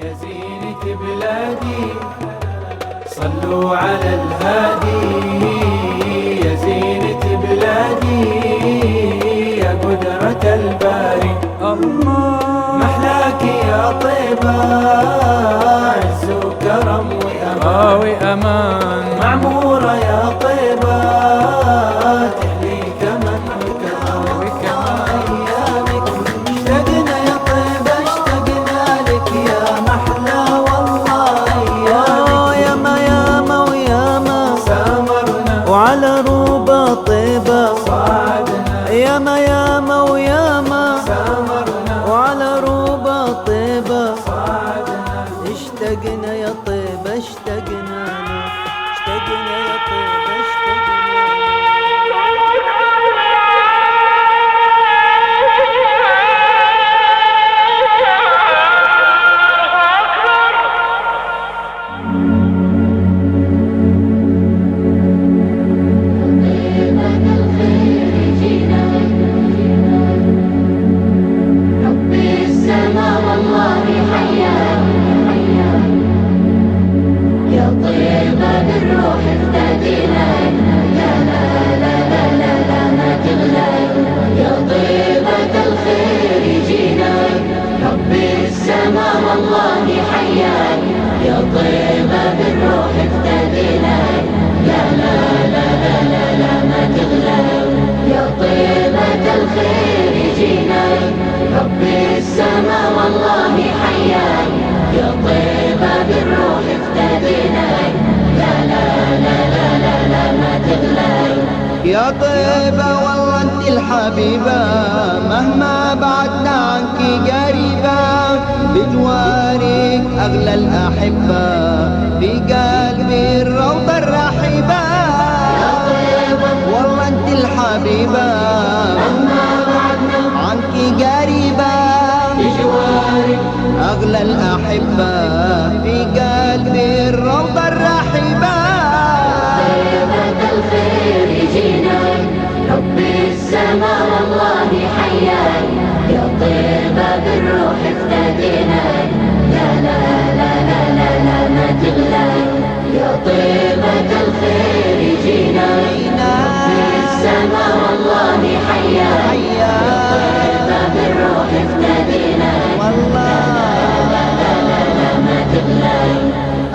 يا زينة بلادي صلوا على الهادي. يا زينة بلادي يا قدرة الباري، الله محلاك يا طيبة، عز وكرم وأمان، معمورة يا طيبة تحلي كمن وكمان. أيامك اشتقنا يا طيبة، اشتقنا لك يا محلى والله أيامك. ياما ياما وياما سامرنا وعلى روبة طيبة صعدنا، ياما ياما وياما سامرنا وعلى روبة طيبة صعدنا. اشتقنا يا طيبة اشتقنا له، اشتقنا يا طيبة اشتقنا. والله حياك يا طيبة بالروح افتدينا، لا لا لا لا لا لا ما تغلى يا طيبة الخير جينا. ربي السما والله حياك يا طيبة بالروح افتدينا، لا لا لا لا لا لا ما تغلى يا طيبة والله انت الحبيبة، مهما بعدنا عنك قريبة، بجوارك أغلى الأحبة، في قلبي الروضة الرحيبة. يا طيبة والله انت الحبيبة، مهما بعدنا عنك قريبة، بجوارك أغلى الأحبة، في قلبي الروضة الرحيبة. طيبة الخير جينا، ربي السما والله حياك يا طيبة بالروح افتدينا، لا لا لا لا لا لا ما تغلى يا طيبة الخير جينا. ربي السما والله حياك يا طيبة بالروح افتدينا،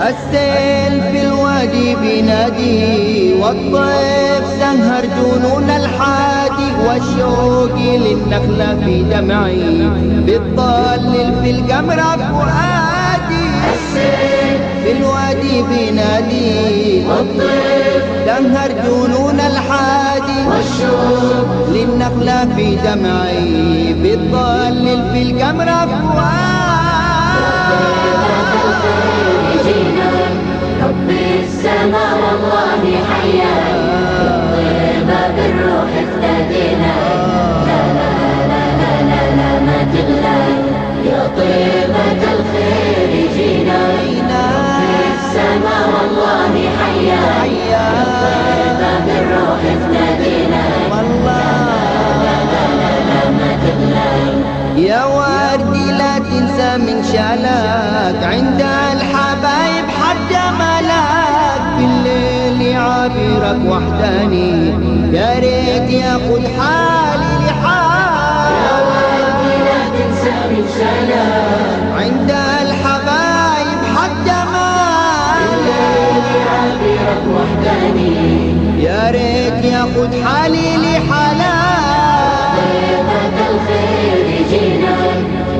السيل في الوادي بينادي، والطيف سهر جنون الحادي، والشوق للنخلة في دمعي، بتضلل في القمر فؤادي. السيل في الوادي بينادي، والطيف سهر جنون الحادي، والشوق للنخلة في دمعي، بتضلل في القمر فؤادي. جينا، ربي السما والله حياك يا طيبة بالروح افتدينا، لا لا لا لا لا لا ما تغلى يا طيبة الخير جينا. ربي السما والله حياك يا طيبة بالروح افتدينا، يا وردي لا تنسى من شالك، عند الحبايب حد ملاك، بالليل يعابرك وحداني، يا ريت ياخد حالي لحالك. يا وردي لا تنسى من شالك، عند الحبايب حد ملاك، عابرك وحداني، يا ريت ياخد حالي لحالك. طيبة الخير جينا،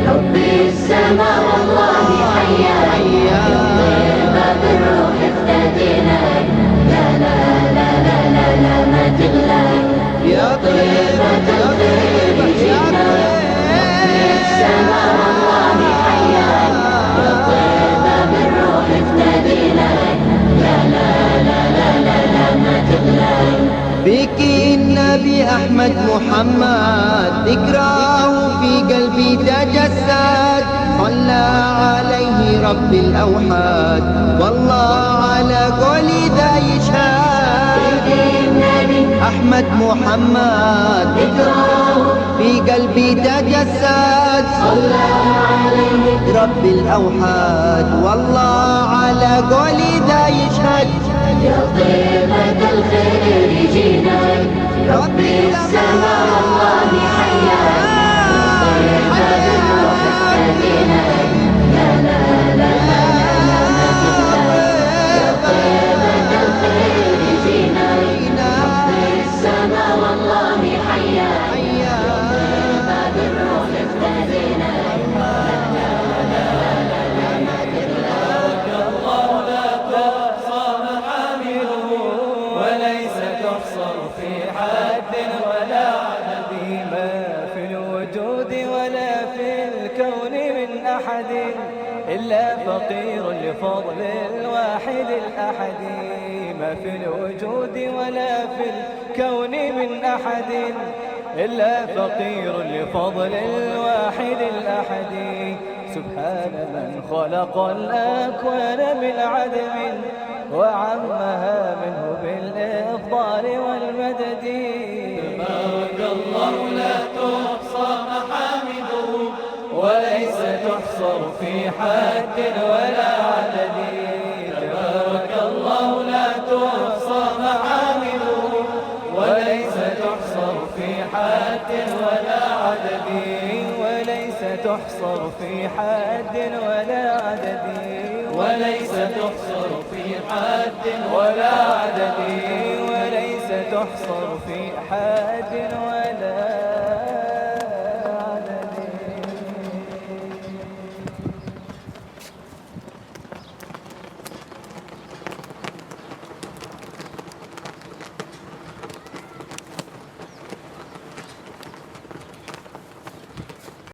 ربي السما والله حياك يا طيبة بالروح افتدينا، لا لا لا لا لا لا ما تغلى يا طيبة الخير جينا. ربي السما والله حياك يا طيبة بالروح افتدينا، لا لا لا لا لا لا ما تغلى بك النبي أحمد محمد، ذكراه في قلبي تجسد، صلى عليه رب الأوحاد، والله على قولي ذا يشهد. أحمد محمد ذكراه في قلبي تجسد، صلى عليه رب الأوحاد، والله على قولي ذا يشهد. يا طيبة الخير جينا، رب السماء والله حياك، طيبة بالروح اهتدينا، لا لا لا لا لا ما تغلب. يا طيبة الخير جينا، رب السماء والله حياك، طيبة بالروح اهتدينا، لا لا لا لا لا ما تغلب. الله لا تحصى محامده وليس تحصر في حد ولا عدد، ما في الوجود ولا في الكون من أحد إلا فقير لفضل الواحد الأحد. ما في الوجود ولا في الكون من أحد إلا فقير لفضل الواحد الأحد. سبحان من خلق الأكوان من عدم وعمها منه بالإفضال والمدد. تبارك الله لا تحصى محامده وليس تحصر في حد ولا عدد. تبارك الله لا تحصى محامده وليس تحصر في حد ولا عدد، وليس تحصر في حد ولا عدد، وليس تحصر في حد ولا عدد، وليس تحصر في حد ولا